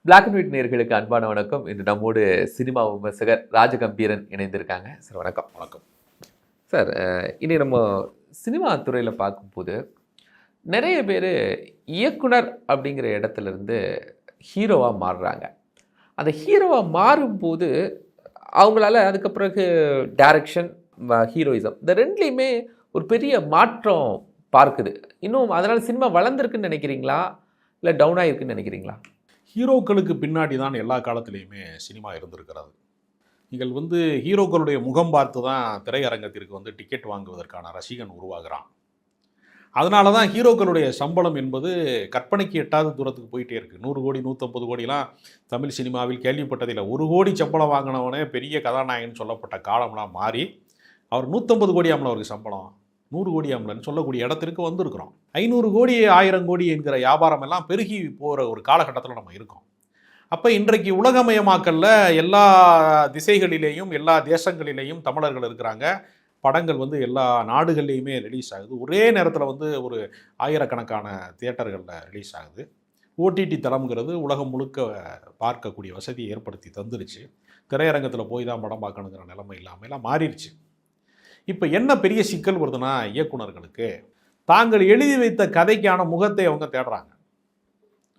Black and white நேயர்களுக்கு அன்பான வணக்கம். இன்று நம்மோடு சினிமா விமர்சகர் ராஜகம்பீரன் இணைந்திருக்காங்க. சார் வணக்கம். வணக்கம் சார். இனி நம்ம சினிமா துறையில் பார்க்கும்போது நிறைய பேர் இயக்குனர் அப்படிங்கிற இடத்துல இருந்து ஹீரோவாக மாறுறாங்க. அந்த ஹீரோவாக மாறும்போது அவங்களால அதுக்கு பிறகு டைரக்ஷன், ஹீரோயிசம் இந்த ரெண்டுலேயுமே ஒரு பெரிய மாற்றம் பார்க்குது. இன்னும் அதனால் சினிமா வளர்ந்துருக்குன்னு நினைக்கிறீங்களா, இல்லை டவுன் ஆகிருக்குன்னு நினைக்கிறீங்களா? ஹீரோக்களுக்கு பின்னாடி தான் எல்லா காலத்திலையுமே சினிமா இருந்திருக்கிறது. நீங்கள் ஹீரோக்களுடைய முகம் பார்த்து தான் திரையரங்கத்திற்கு டிக்கெட் வாங்குவதற்கான ரசிகன் உருவாகிறான். அதனால தான் ஹீரோக்களுடைய சம்பளம் என்பது கற்பனைக்கு எட்டாத தூரத்துக்கு போயிட்டே இருக்குது. 100 கோடி 150 கோடிலாம் தமிழ் சினிமாவில் கேள்விப்பட்டதில்லை. 1 கோடி சம்பளம் வாங்கினவனே பெரிய கதாநாயகன் சொல்லப்பட்ட காலம்லாம் மாறி அவர் 150 கோடி ஆமல அவருக்கு சம்பளம், 100 கோடி ஆமலன்னு சொல்லக்கூடிய இடத்திற்கு வந்திருக்கிறோம். 500 கோடி 1000 கோடி என்கிற வியாபாரம் எல்லாம் பெருகி போகிற ஒரு காலகட்டத்தில் நம்ம இருக்கோம். அப்போ இன்றைக்கு உலகமயமாக்கல்ல எல்லா திசைகளிலேயும் எல்லா தேசங்களிலேயும் தமிழர்கள் இருக்கிறாங்க. படங்கள் எல்லா நாடுகள்லேயுமே ரிலீஸ் ஆகுது. ஒரே நேரத்தில் ஒரு ஆயிரக்கணக்கான தியேட்டர்களில் ரிலீஸ் ஆகுது. ஓடிடி தளம்ங்கிறது உலகம் முழுக்க பார்க்கக்கூடிய வசதியை ஏற்படுத்தி தந்துருச்சு. திரையரங்கத்தில் போய் தான் படம் பார்க்கணுங்கிற நிலைமை இல்லாமல் எல்லாம் மாறிடுச்சு. இப்போ என்ன பெரிய சிக்கல் வருதுன்னா, இயக்குனர்களுக்கு தாங்கள் எழுதி வைத்த கதைக்கான முகத்தை அவங்க தேடுறாங்க.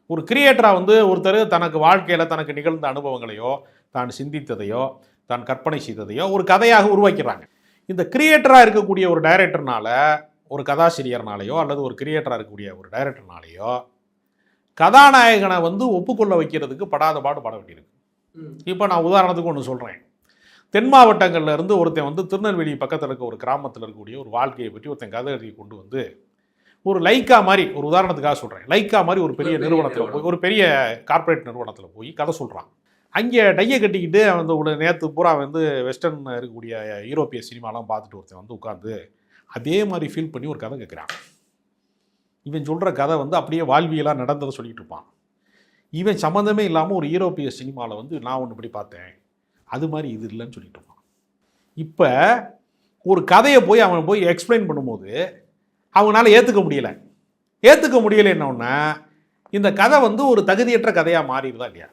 ஒரு கிரியேட்டராக ஒருத்தர் தனக்கு வாழ்க்கையில் தனக்கு நிகழ்ந்த அனுபவங்களையோ தான் சிந்தித்ததையோ தான் கற்பனை செய்ததையோ ஒரு கதையாக உருவாக்கிறாங்க. இந்த கிரியேட்டராக இருக்கக்கூடிய ஒரு டைரக்டர்னால, ஒரு கதாசிரியர்னாலேயோ அல்லது ஒரு கிரியேட்டராக இருக்கக்கூடிய ஒரு டைரக்டர்னாலேயோ கதாநாயகனை ஒப்புக்கொள்ள வைக்கிறதுக்கு படாத பாடு பட வேண்டியிருக்கு. இப்போ நான் உதாரணத்துக்கு ஒன்று சொல்கிறேன். தென் மாவட்டங்களில் இருந்து ஒருத்தன் திருநெல்வேலி பக்கத்தில் இருக்க ஒரு கிராமத்தில் இருக்கக்கூடிய ஒரு வாழ்க்கையை பற்றி ஒருத்தன் கதை எழுதி கொண்டு ஒரு லைக்கா மாதிரி, ஒரு உதாரணத்துக்காக சொல்கிறேன், லைக்கா மாதிரி ஒரு பெரிய நிறுவனத்தில் போய், ஒரு பெரிய கார்ப்பரேட் நிறுவனத்தில் போய் கதை சொல்கிறான். அங்கே டையை கட்டிக்கிட்டு ஒரு நேற்று பூரா வெஸ்டர்ன் இருக்கக்கூடிய யூரோப்பிய சினிமாலாம் பார்த்துட்டு ஒருத்தன் உட்காந்து அதே மாதிரி ஃபீல் பண்ணி ஒரு கதை கேட்குறான். இவன் சொல்கிற கதை அப்படியே வாழ்வியலாக நடந்ததை சொல்லிகிட்டு இருப்பான். இவன் சம்மந்தமே இல்லாமல் ஒரு யூரோப்பிய சினிமாவில் நான் ஒன்று இப்படி பார்த்தேன், அது மாதிரி இது இல்லைன்னு சொல்லிட்டு இருப்பான். இப்போ ஒரு கதையை அவன் போய் எக்ஸ்பிளைன் பண்ணும்போது அவங்களால ஏற்றுக்க முடியலை. என்னன்னா இந்த கதை ஒரு தகுதியற்ற கதையாக மாறிடுதா இல்லையா?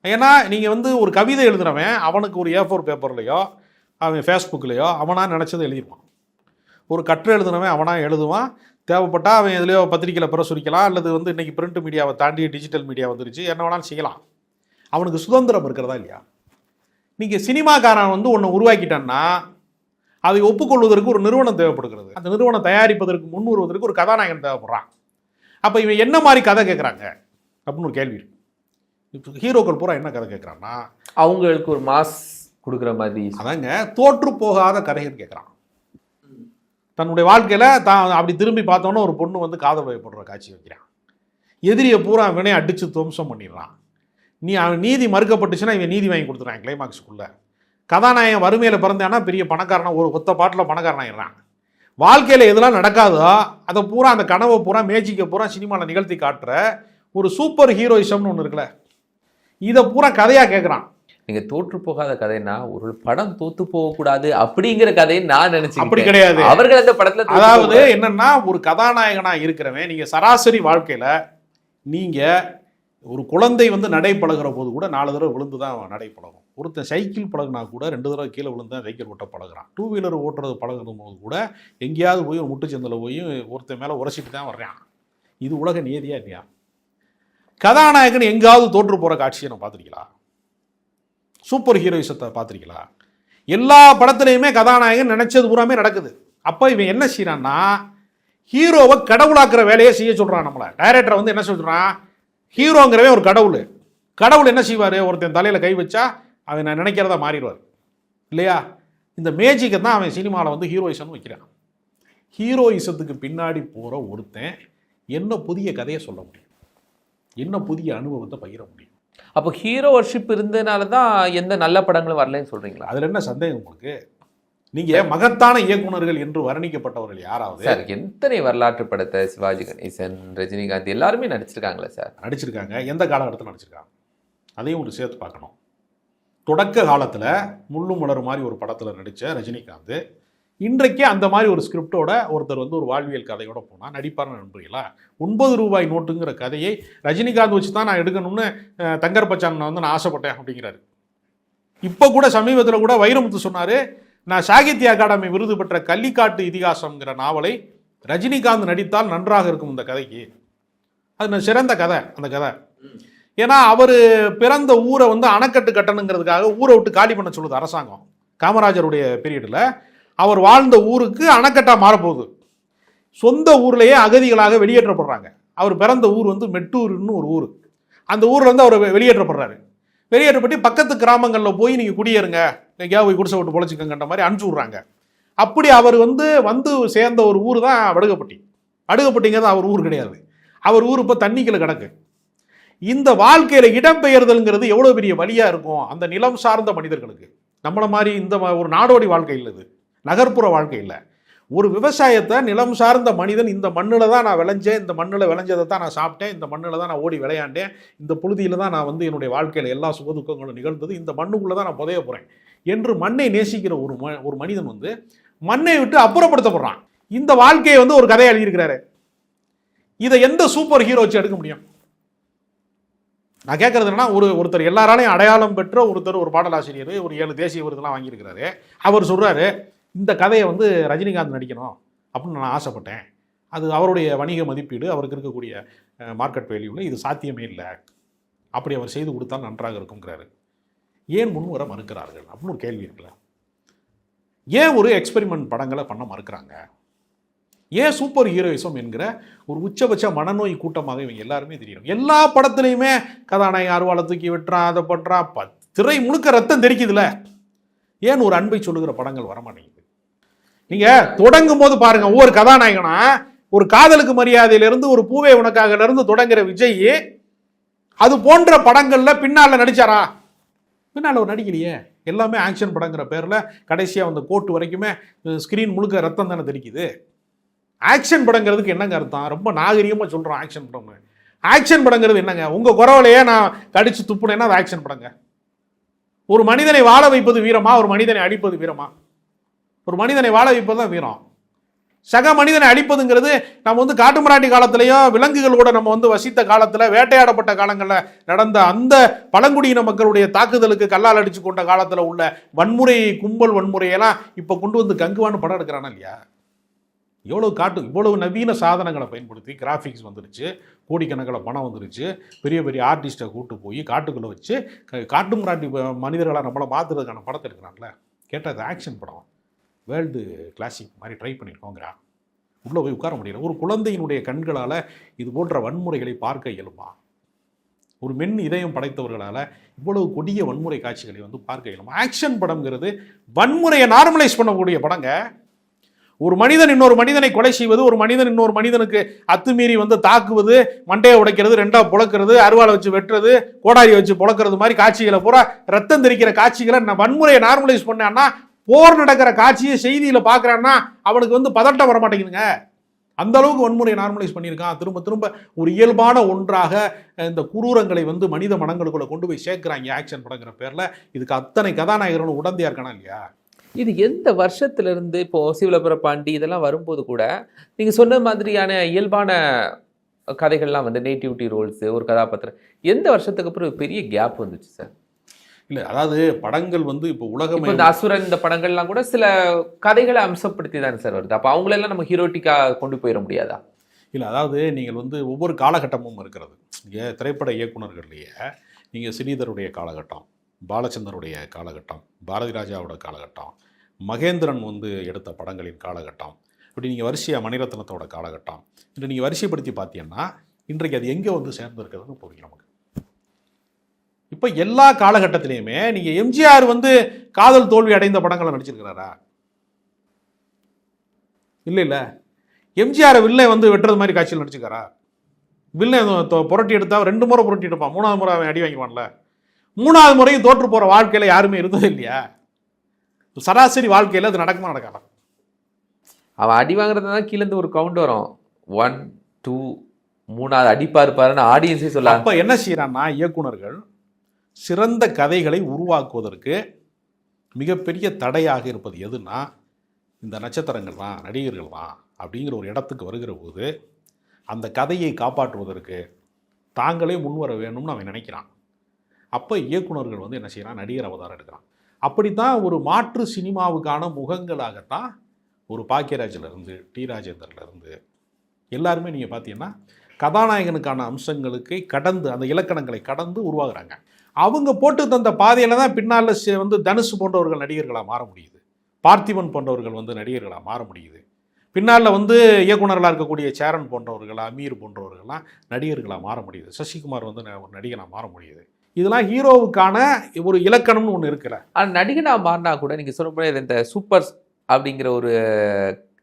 ஏன்னா நீங்கள் ஒரு கவிதை எழுதுனவன் அவனுக்கு ஒரு A4 பேப்பர்லையோ அவன் ஃபேஸ்புக்லேயோ அவனாக நினச்சதை எழுதிடுவான். ஒரு கட்டுரை எழுதுனவன் அவனாக எழுதுவான். தேவைப்பட்டால் அவன் எதுலையோ பத்திரிக்கையில் பிரசுரிக்கலாம், அல்லது இன்றைக்கி பிரிண்ட் மீடியாவை தாண்டி டிஜிட்டல் மீடியா வந்துருச்சு, என்ன வேணாலும் செய்யலாம். அவனுக்கு சுதந்திரம் இருக்கிறதா இல்லையா? நீங்கள் சினிமாக்காரன் ஒன்று உருவாக்கிட்டான்னா அதை ஒப்புக்கொள்வதற்கு ஒரு நிறுவனம் தேவைப்படுகிறது. அந்த நிறுவனம் தயாரிப்பதற்கு முன் வருவதற்கு ஒரு கதாநாயகன் தேவைப்படுறான். அப்போ இவன் என்ன மாதிரி கதை கேட்குறாங்க அப்படின்னு ஒரு கேள்வி இருக்கு. இப்போ ஹீரோக்கள் பூரா என்ன கதை கேட்குறான்னா, அவங்களுக்கு ஒரு மாஸ் கொடுக்குற மாதிரி, அதாங்க தோற்று போகாத கதைகள் கேட்குறான். தன்னுடைய வாழ்க்கையில் தான் அப்படி திரும்பி பார்த்தோன்னா ஒரு பொண்ணு காதல் வயப்படுற காட்சி வைக்கிறான். எதிரியை பூரா அவனே அடித்து துவம்சம் பண்ணிடுறான். அவன் நீதி மறுக்கப்பட்டுச்சுன்னா இவன் நீதி வாங்கி கொடுத்துறான். கிளைமாக்ஸுக்குள்ளே கதாநாயகன் வறுமையில் பிறந்தானா பெரிய பணக்காரனா ஒரு ஒத்த பாட்டில் பணக்காரனாயிடுறான். வாழ்க்கையில் எதெல்லாம் நடக்காதோ அதை பூரா, அந்த கனவை பூரா, மேஜிக்கை பூரா சினிமாவில் நிகழ்த்தி காட்டுற ஒரு சூப்பர் ஹீரோயிசம்னு ஒன்று இருக்குல்ல, இதை பூரா கதையாக கேட்குறான். நீங்கள் தோற்று போகாத கதைன்னா ஒரு படம் தோத்து போகக்கூடாது அப்படிங்கிற கதையை நான் நினைச்சேன். அப்படி கிடையாது. அவர்கள் அந்த படத்தில், அதாவது என்னன்னா, ஒரு கதாநாயகனாக இருக்கிறவன் நீங்கள் சராசரி வாழ்க்கையில் நீங்கள் ஒரு குழந்தை நடை பழகிற போது கூட 4 தடவை விழுந்து தான் நடை பழகும். ஒருத்தன் சைக்கிள் பழகுனா கூட 2 தடவை கீழே விழுந்து தான் சைக்கிள் ஓட்ட பழகிறான். 2 வீலர் ஓட்டுறது பழகும் போது கூட எங்கேயாவது போய் ஒரு முட்டுச்சந்தில் போய் ஒருத்தன் மேலே உரசிட்டு தான் வர்றான். இது உலக நியதியா இல்லையா? கதாநாயகன் எங்காவது தோற்று போகிற காட்சியை நான் பார்த்துருக்கீங்களா? சூப்பர் ஹீரோயிசத்தை பார்த்துருக்கீங்களா? எல்லா படத்துலையுமே கதாநாயகன் நினைச்சது பூராமே நடக்குது. அப்போ இவன் என்ன செய்யறான்னா, ஹீரோவை கடவுளாக்குற வேலையை செய்ய சொல்கிறான். நம்மளை டைரக்டரை என்ன சொல்கிறான், ஹீரோங்கிறவே ஒரு கடவுள் என்ன செய்வார், ஒருத்தன் தலையில் கை வச்சா அவன் நான் நினைக்கிறதா மாறிடுவார் இல்லையா? இந்த மேஜிக்கை தான் அவன் சினிமாவில் ஹீரோயிசம்னு வைக்கிறான். ஹீரோயிசத்துக்கு பின்னாடி போகிற ஒருத்தன் என்ன புதிய கதையை சொல்ல முடியும், என்ன புதிய அனுபவத்தை பகிர முடியும்? அப்போ ஹீரோ வர்ஷிப் இருந்ததுனால தான் எந்த நல்ல படங்களும் வரலன்னு சொல்கிறீங்களா? அதில் என்ன சந்தேகம் உங்களுக்கு? நீங்கள் மகத்தான இயக்குனர்கள் என்று வர்ணிக்கப்பட்டவர்கள் யாராவது? சார், எத்தனை வரலாற்று படத்தை சிவாஜி கணேசன், ரஜினிகாந்த் எல்லாருமே நடிச்சிருக்காங்களே சார். நடிச்சிருக்காங்க. எந்த காலகட்டத்தில் நடிச்சிருக்காங்க அதையும் ஒரு சேர்த்து பார்க்கணும். தொடக்க காலத்தில் முள்ளும் மலர் மாதிரி ஒரு படத்தில் நடித்த ரஜினிகாந்த் இன்றைக்கே அந்த மாதிரி ஒரு ஸ்கிரிப்டோட ஒருத்தர் வந்து ஒரு வாழ்வியல் கதையோட போனால் நடிப்பார்னு நம்புறீங்களா? 9 ரூபாய் நோட்டுங்கிற கதையை ரஜினிகாந்த் வச்சு தான் நான் எடுக்கணும்னு தங்கர் பச்சான் வந்து நான் ஆசைப்பட்டேன் அப்படிங்கிறாரு. இப்போ கூட சமீபத்தில் கூட வைரமுத்து சொன்னார், நான் சாகித்ய அகாடமி விருது பெற்ற கள்ளிக்காட்டு இதிகாசம்ங்கிற நாவலை ரஜினிகாந்த் நடித்தால் நன்றாக இருக்கும் இந்த கதைக்கு. அது சிறந்த கதை அந்த கதை. ஏன்னா அவர் பிறந்த ஊரை வந்து அணைக்கட்டு கட்டணுங்கிறதுக்காக ஊரை விட்டு காலி பண்ண சொல்லுது அரசாங்கம். காமராஜருடைய பீரியடில் அவர் வாழ்ந்த ஊருக்கு அணைக்கட்டாக மாறப்போகுது. சொந்த ஊர்லேயே அகதிகளாக வெளியேற்றப்படுறாங்க. அவர் பிறந்த ஊர் வந்து மெட்டூர்னு ஒரு ஊர். அந்த ஊரில் வந்து அவர் வெளியேற்றப்படுறாரு. வெளியேற்றப்பட்டு பக்கத்து கிராமங்களில் போய் நீங்கள் குடியேறுங்க, எங்கேயாவது போய் குடிசை விட்டு பொழைச்சிக்கங்கன்ற மாதிரி அனுப்பிச்சி விட்றாங்க. அப்படி அவர் வந்து சேர்ந்த ஒரு ஊர் தான் வடுகப்பட்டி. வடுகப்பட்டிங்கிறது அவர் ஊர் கிடையாது. அவர் ஊர் இப்போ தண்ணிக்குள்ள கிடக்கு. இந்த வாழ்க்கையில் இடம்பெயர்தல்ங்கிறது எவ்வளோ பெரிய வழியாக இருக்கும் அந்த நிலம் சார்ந்த மனிதர்களுக்கு. நம்மளை மாதிரி இந்த ஒரு நாடோடி வாழ்க்கை இல்லை, இது நகர்ப்புற வாழ்க்கை இல்லை. ஒரு விவசாயத்தை நிலம் சார்ந்த மனிதன் இந்த மண்ணில் தான் நான் விளைஞ்சேன், இந்த மண்ணில் விளைஞ்சதை தான் நான் சாப்பிட்டேன், இந்த மண்ணில் தான் நான் ஓடி விளையாண்டேன், இந்த புழுதியில் தான் நான் வந்து என்னுடைய வாழ்க்கையில் எல்லா சுகதுக்கங்களும் நிகழ்ந்தது, இந்த மண்ணுக்குள்ளே தான் நான் புதைய போகிறேன் என்று மண்ணை நேசிக்கிற ஒரு மனிதன் வந்து மண்ணை விட்டு அப்புறப்படுத்தப்படுறான். இந்த வாழ்க்கையை வந்து ஒரு கதையை எழுதியிருக்கிறாரு. இதை எந்த சூப்பர் ஹீரோ வச்சு எடுக்க முடியும்? நான் கேட்கறது என்னன்னா, ஒருத்தர் எல்லாராலையும் அடையாளம் பெற்ற ஒருத்தர், ஒரு பாடலாசிரியர், ஒரு 7 தேசிய விருதுலாம் வாங்கியிருக்கிறாரு. அவர் சொல்றாரு, இந்த கதையை வந்து ரஜினிகாந்த் நடிக்கணும் அப்படின்னு நான் ஆசைப்பட்டேன். அது அவருடைய வணிக மதிப்பீடு, அவருக்கு இருக்கக்கூடிய மார்க்கெட் வேல்யூவில் இது சாத்தியமே இல்லை, அப்படி அவர் செய்து கொடுத்தால் நன்றாக இருக்குங்கிறாரு. ஏன் முன் வர மறுக்கிறார்கள் அப்படின்னு ஒரு கேள்வி இருக்குல்ல. ஏன் ஒரு எக்ஸ்பெரிமெண்ட் படங்களை பண்ண மறுக்கிறாங்க? ஏன் சூப்பர் ஹீரோயிசம் என்கிற ஒரு உச்சபட்ச மனநோய் கூட்டமாக இவங்க எல்லாருமே தெரியணும். எல்லா படத்துலையுமே கதாநாயகன் அருவாளை தூக்கி விட்டுறான், அதை பண்ணுறான், திரை முழுக்க ரத்தம் தெரிக்குதுல. ஏன் ஒரு அன்பை சொல்லுகிற படங்கள் வரமாட்டேங்குது? நீங்கள் தொடங்கும் போது பாருங்க, ஒவ்வொரு கதாநாயகனா ஒரு காதலுக்கு மரியாதையிலிருந்து, ஒரு பூவே உனக்காக இருந்து தொடங்குற விஜய் அது போன்ற படங்கள்ல பின்னால நடிச்சாரா? பின்னால் ஒரு நடிக்கலையே. எல்லாமே ஆக்ஷன் படங்கிற பேரில் கடைசியாக அந்த கோட்டு வரைக்குமே ஸ்க்ரீன் முழுக்க ரத்தம் தானே தெரிக்குது. ஆக்ஷன் படங்கிறதுக்கு என்னங்க அர்த்தம்? ரொம்ப நாகரிகமாக சொல்கிறோம் ஆக்ஷன் படம். ஆக்ஷன் படங்கிறது என்னங்க? உங்கள் குரவலையே நான் கடிச்சு துப்புனேன்னா அது ஆக்ஷன் படங்க. ஒரு மனிதனை வாழ வைப்பது வீரமா? ஒரு மனிதனை அடிப்பது வீரமா? ஒரு மனிதனை வாழ வைப்பது தான் வீரம். சக மனிதனை அடிப்பதுங்கிறது நம்ம வந்து காட்டுமிராண்டி காலத்திலையும் விலங்குகளோட நம்ம வந்து வசித்த காலத்தில், வேட்டையாடப்பட்ட காலங்களில் நடந்த அந்த பழங்குடியின மக்களுடைய தாக்குதலுக்கு கல்லால் அடிச்சு கொண்ட காலத்தில் உள்ள வன்முறை, கும்பல் வன்முறையெல்லாம் இப்போ கொண்டு வந்து கங்குவான்னு படம் எடுக்கிறானா இல்லையா? இவ்வளவு நவீன சாதனங்களை பயன்படுத்தி கிராஃபிக்ஸ் வந்துருச்சு, கோடிக்கணக்கில் பணம் வந்துருச்சு, பெரிய பெரிய ஆர்டிஸ்ட்டை கூட்டு போய் காட்டுக்குள்ளே வச்சு காட்டுமிராண்டி மனிதர்களை நம்மளை மாற்றுறதுக்கான படத்தை எடுக்கிறான்ல. கேட்டால் அது ஆக்ஷன் படம், வேர்ல்டு கிளாசிக் மாதிரி ட்ரை பண்ணியிருக்கோங்கிறா. உள்ளே போய் உட்கார முடியல. ஒரு குழந்தையினுடைய கண்களால் இது போன்ற வன்முறைகளை பார்க்க இயலுமா? ஒரு மென் இதயம் படைத்தவர்களால் இவ்வளவு கொடிய வன்முறை காட்சிகளை வந்து பார்க்க இயலுமா? ஆக்ஷன் படம்ங்கிறது வன்முறையை நார்மலைஸ் பண்ணக்கூடிய படங்க. ஒரு மனிதன் இன்னொரு மனிதனை கொலை செய்வது, ஒரு மனிதன் இன்னொரு மனிதனுக்கு அத்துமீறி வந்து தாக்குவது, மண்டையை உடைக்கிறது, ரெண்டா புழக்கிறது, அருவாளை வச்சு வெட்டுறது, கோடாரியை வச்சு புழக்கிறது மாதிரி காட்சிகளை பூரா ரத்தம் தெரிக்கிற காட்சிகளை வன்முறையை நார்மலைஸ் பண்ணான்னா, போர் நடக்கிற காட்சியை செய்தியில பார்க்குறான்னா அவனுக்கு வந்து பதட்டம் வர மாட்டேங்குதுங்க. அந்த அளவுக்கு வன்முறையை நார்மலைஸ் பண்ணியிருக்கான். திரும்ப திரும்ப ஒரு இயல்பான ஒன்றாக இந்த குரூரங்களை வந்து மனித மனங்களுக்குள்ள கொண்டு போய் சேர்க்கிறாங்க ஆக்ஷன் படங்கிற பேர்ல. இதுக்கு அத்தனை கதாநாயகர்களும் உடந்தையா இருக்கானா இல்லையா? இது எந்த வருஷத்துல இருந்து இப்போ சிவலபுர பாண்டி இதெல்லாம் வரும்போது கூட நீங்க சொன்ன மாதிரியான இயல்பான கதைகள்லாம் வந்து நேட்டிவிட்டி ரோல்ஸ், ஒரு கதாபாத்திரம், எந்த வருஷத்துக்கு அப்புறம் பெரிய கேப் வந்துச்சு சார்? இல்லை, அதாவது படங்கள் வந்து இப்போ உலகம் இந்த அசுரன் இந்த படங்கள்லாம் கூட சில கதைகளை அம்சப்படுத்தி தானே சார் வருது. அப்போ அவங்களெல்லாம் நம்ம ஹீரோட்டிக்காக கொண்டு போயிட முடியாதா? இல்லை, அதாவது நீங்கள் வந்து ஒவ்வொரு காலகட்டமும் இருக்கிறது. இங்கே திரைப்பட இயக்குநர்கள்லையே நீங்கள் ஸ்ரீதருடைய காலகட்டம், பாலச்சந்தருடைய காலகட்டம், பாரதி ராஜாவோட காலகட்டம், மகேந்திரன் வந்து எடுத்த படங்களின் காலகட்டம், இப்படி நீங்கள் வரிசையாக மணிரத்னத்தோட காலகட்டம், இன்று நீங்கள் வரிசைப்படுத்தி பார்த்தீங்கன்னா இன்றைக்கு அது எங்கே வந்து சேர்ந்துருக்கிறதுன்னு புரியும் நமக்கு. இப்போ எல்லா காலகட்டத்திலையுமே நீங்கள் எம்ஜிஆர் வந்து காதல் தோல்வி அடைந்த படங்களை நடிச்சிருக்கிறாரா? இல்லை. எம்ஜிஆர் வில்லை வந்து வெட்டுறது மாதிரி காட்சியில் நடிச்சுக்காரா? வில்லை புரட்டி எடுத்தா 2 முறை புரட்டி எடுப்பான், 3வது முறை அவன் அடி வாங்கிவான்ல. 3வது முறையும் தோற்று போகிற வாழ்க்கையில் யாருமே இருந்தது இல்லையா? சராசரி வாழ்க்கையில் அது நடக்குமா நடக்காதா? அவன் அடி வாங்குறது தான் கீழேருந்து ஒரு கவுண்ட் வரும், 1 2 3வது அடிப்பாருப்பாருன்னு ஆடியன்ஸே சொல்ல. அப்போ என்ன செய்யறான்னா, இயக்குனர்கள் சிறந்த கதைகளை உருவாக்குவதற்கு மிகப்பெரிய தடையாக இருப்பது எதுனா இந்த நட்சத்திரங்கள் தான், நடிகர்கள் தான் அப்படிங்கிற ஒரு இடத்துக்கு வருகிற போது அந்த கதையை காப்பாற்றுவதற்கு தாங்களே முன்வர வேணும்னு அவன் நினைக்கிறான். அப்போ இயக்குனர்கள் வந்து என்ன செய்யறான், நடிகர் அவதாரம் எடுக்கிறான். அப்படித்தான் ஒரு மாற்று சினிமாவுக்கான முகங்களாகத்தான் ஒரு பாக்கியராஜிலிருந்து டி ராஜேந்தர்லேருந்து எல்லாருமே நீங்கள் பார்த்தீங்கன்னா கதாநாயகனுக்கான அம்சங்களுக்கு கடந்து, அந்த இலக்கணங்களை கடந்து உருவாகிறாங்க. அவங்க போட்டு தந்த பாதையில் தான் பின்னால் வந்து தனுஷ் போன்றவர்கள் நடிகர்களாக மாற முடியுது, பார்த்திபன் போன்றவர்கள் வந்து நடிகர்களாக மாற முடியுது, பின்னால் வந்து இயக்குனர்களாக இருக்கக்கூடிய சேரன் போன்றவர்கள், அமீர் போன்றவர்கள்லாம் நடிகர்களாக மாற முடியுது, சசிகுமார் வந்து ஒரு நடிகனாக மாற முடியுது. இதெல்லாம் ஹீரோவுக்கான ஒரு இலக்கணம்னு ஒன்று இருக்குல்ல. ஆனால் நடிகனாக மாறினா கூட நீங்கள் சொல்ல முடியாது, இந்த சூப்பர் அப்படிங்கிற ஒரு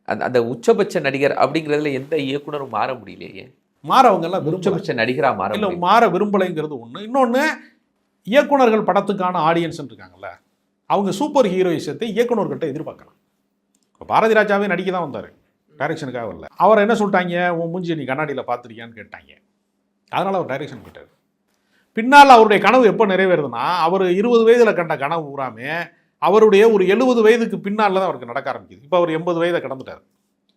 அந்த உச்சபட்ச நடிகர் அப்படிங்கிறதுல எந்த இயக்குனரும் மாற முடியலையே. மாறவங்கெல்லாம் உச்சபட்ச நடிகராக மாற இல்லை, மாற விரும்பலைங்கிறது ஒன்று. இன்னொன்று, இயக்குனர்கள் படத்துக்கான ஆடியன்ஸ் இருக்காங்கல்ல, அவங்க சூப்பர் ஹீரோயிசத்தை இயக்குனர்கிட்ட எதிர்பார்க்கலாம். இப்போ பாரதி ராஜாவே நடிக்க தான் வந்தார், டைரக்ஷனுக்காக வரல. அவரை என்ன சொல்லிட்டாங்க, உன் மூஞ்சி நீ கண்ணாடியில் பார்த்துருக்கியான்னு கேட்டாங்க. அதனால் அவர் டைரக்ஷன் போயிட்டார். பின்னால் அவருடைய கனவு எப்போ நிறைவேறுதுன்னா, அவர் 20 வயதில் கண்ட கனவு பூராமே அவருடைய ஒரு 70 வயதுக்கு பின்னால் தான் அவருக்கு நடக்க ஆரம்பிக்குது. இப்போ அவர் 80 வயதை கடந்துட்டார்.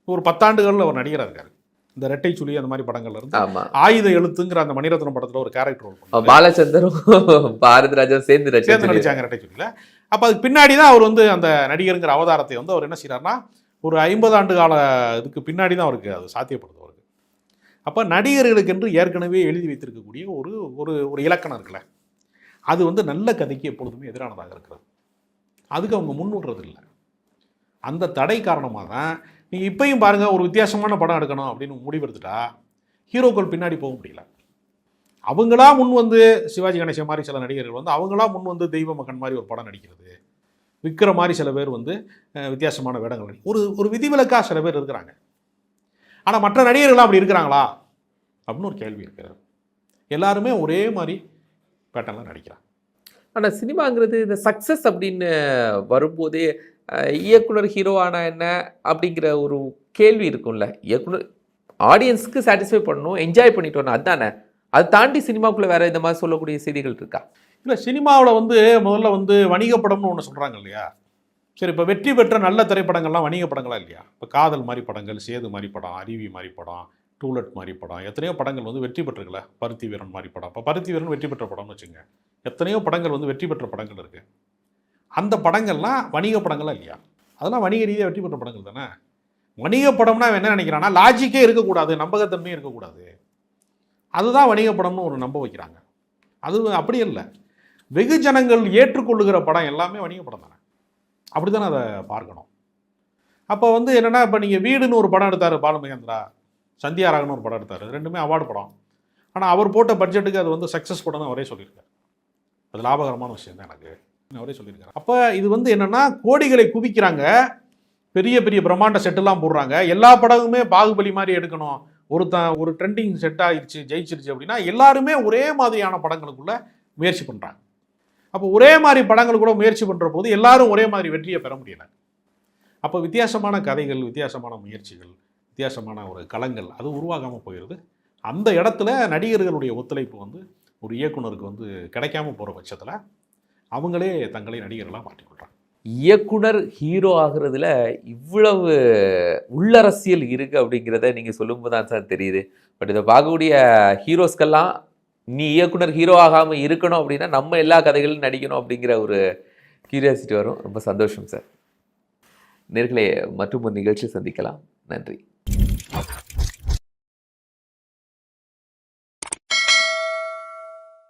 ஒரு 10 ஆண்டுகளில் அவர் நடிகராக இருக்கார். இந்த ரெட்டை சுழி அந்த மாதிரி படங்கள்ல இருந்து ஆயுத எழுத்துங்கிற அந்த மணிரத்னம் படத்தில் ஒரு கேரக்டர் ரோல் பண்ணார். பாலச்சந்தரும் பாரதி ராஜா சேர்ந்து நடிச்சாங்க ரெட்டை சுழியில். அப்போ அதுக்கு பின்னாடி தான் அவர் வந்து அந்த நடிகருங்கிற அவதாரத்தை வந்து அவர் என்ன செய்கிறாருன்னா, ஒரு 50 ஆண்டு கால இதுக்கு பின்னாடி தான் அவருக்கு அது சாத்தியப்படுது அவருக்கு. அப்போ நடிகர்களுக்கு என்று ஏற்கனவே எழுதி வைத்திருக்கக்கூடிய ஒரு ஒரு ஒரு இலக்கணம் இருக்குல்ல, அது வந்து நல்ல கதைக்கு எப்பொழுதுமே எதிரானதாக இருக்கிறது. அதுக்கு அவங்க முன்னுடுறது இல்லை. அந்த தடை காரணமாக தான் நீங்கள் இப்பயும் பாருங்கள், ஒரு வித்தியாசமான படம் எடுக்கணும் அப்படின்னு முடிவெடுத்துட்டா ஹீரோக்கள் பின்னாடி போக முடியல. அவங்களா முன் வந்து சிவாஜி கணேசன் மாதிரி சில நடிகர்கள் வந்து அவங்களா முன் வந்து தெய்வ மகன் மாதிரி ஒரு படம் நடிக்கிறது, விற்கிற மாதிரி சில பேர் வந்து வித்தியாசமான வேடங்கள் ஒரு ஒரு விதிவிலக்காக சில பேர் இருக்கிறாங்க. ஆனால் மற்ற நடிகர்கள்லாம் அப்படி இருக்கிறாங்களா அப்படின்னு ஒரு கேள்வி இருக்கிறது. எல்லாருமே ஒரே மாதிரி பேட்டர்னில் நடிக்கிறாங்க. ஆனால் சினிமாங்கிறது இந்த சக்ஸஸ் அப்படின்னு வரும்போதே இயக்குனர் ஹீரோவானா என்ன அப்படிங்கிற ஒரு கேள்வி இருக்கும்ல. இயக்குனர் ஆடியன்ஸுக்கு சாட்டிஸ்ஃபை பண்ணணும், என்ஜாய் பண்ணிட்டு வரணும், அதுதானே. அதை தாண்டி சினிமாவுக்குள்ளே வேறு இந்த மாதிரி சொல்லக்கூடிய செய்திகள் இருக்கா? இல்லை, சினிமாவில் வந்து முதல்ல வந்து வணிக படம்னு ஒன்று சொல்கிறாங்க இல்லையா. சரி, இப்போ வெற்றி பெற்ற நல்ல திரைப்படங்கள்லாம் வணிக படங்களா இல்லையா? இப்போ காதல் மாதிரி படங்கள், சேது மாதிரி படம், அருவி மாதிரி படம், டூலெட் மாதிரி படம், எத்தனையோ படங்கள் வந்து வெற்றி பெற்றுக்கல. பருத்தி வீரன் மாதிரி படம், இப்போ பருத்தி வீரன் வெற்றி பெற்ற படம்னு வச்சுங்க. எத்தனையோ படங்கள் வந்து வெற்றி பெற்ற படங்கள் இருக்குது. அந்த படங்கள்லாம் வணிக படங்கள்லாம் இல்லையா? அதெல்லாம் வணிக ரீதியாக வெற்றி பெற்ற படங்கள் தானே. வணிக படம்னா என்ன நினைக்கிறான்னா, லாஜிக்கே இருக்கக்கூடாது, நம்பகத்தன்மையும் இருக்கக்கூடாது, அதுதான் வணிக படம்னு ஒரு நம்ப வைக்கிறாங்க. அது அப்படி இல்லை. வெகுஜனங்கள் ஏற்றுக்கொள்ளுகிற படம் எல்லாமே வணிக படம் தானே. அப்படி தானே அதை பார்க்கணும். அப்போ வந்து என்னென்னா, இப்போ நீங்கள் வீடுன்னு ஒரு படம் எடுத்தார் பாலுமகேந்திரா, சந்தியாராகன்னு ஒரு படம் எடுத்தார், ரெண்டுமே அவார்டு படம். ஆனால் அவர் போட்ட பட்ஜெட்டுக்கு அது வந்து சக்ஸஸ் படம்னு அவரே சொல்லியிருக்காரு. அது லாபகரமான விஷயம் தான் எனக்கு அவரே சொல்லியிருக்காரு. அப்போ இது வந்து என்னென்னா, கோடிகளை குவிக்கிறாங்க, பெரிய பெரிய பிரம்மாண்ட செட்டெல்லாம் போடுறாங்க. எல்லா படமுமே பாகுபலி மாதிரி எடுக்கணும், ஒரு ட்ரெண்டிங் செட் ஆகிடுச்சு, ஜெயிச்சிருச்சு அப்படின்னா எல்லாருமே ஒரே மாதிரியான படங்களுக்குள்ளே முயற்சி பண்ணுறாங்க. அப்போ ஒரே மாதிரி படங்கள் கூட முயற்சி பண்ணுற போது எல்லாரும் ஒரே மாதிரி வெற்றியை பெற முடியல. அப்போ வித்தியாசமான கதைகள், வித்தியாசமான முயற்சிகள், வித்தியாசமான ஒரு களங்கள் அது உருவாகாமல் போயிடுது. அந்த இடத்துல நடிகர்களுடைய ஒத்துழைப்பு வந்து ஒரு இயக்குனருக்கு வந்து கிடைக்காம போகிற பட்சத்தில் அவங்களே தங்களை நடிகர்களாக மாற்றிக்கொள்கிறாங்க. இயக்குனர் ஹீரோ ஆகுறதுல இவ்வளவு உள்ளரசியல் இருக்குது அப்படிங்கிறத நீங்கள் சொல்லும்போது தான் சார் தெரியுது. பட் இதை பார்க்கக்கூடிய ஹீரோஸ்கெல்லாம் நீ இயக்குனர் ஹீரோ ஆகாமல் இருக்கணும் அப்படின்னா நம்ம எல்லா கதைகளும் நடிக்கணும் அப்படிங்கிற ஒரு கியூரியாசிட்டி வரும். ரொம்ப சந்தோஷம் சார். நேர்களே, மற்றும் ஒரு நிகழ்ச்சி சந்திக்கலாம். நன்றி.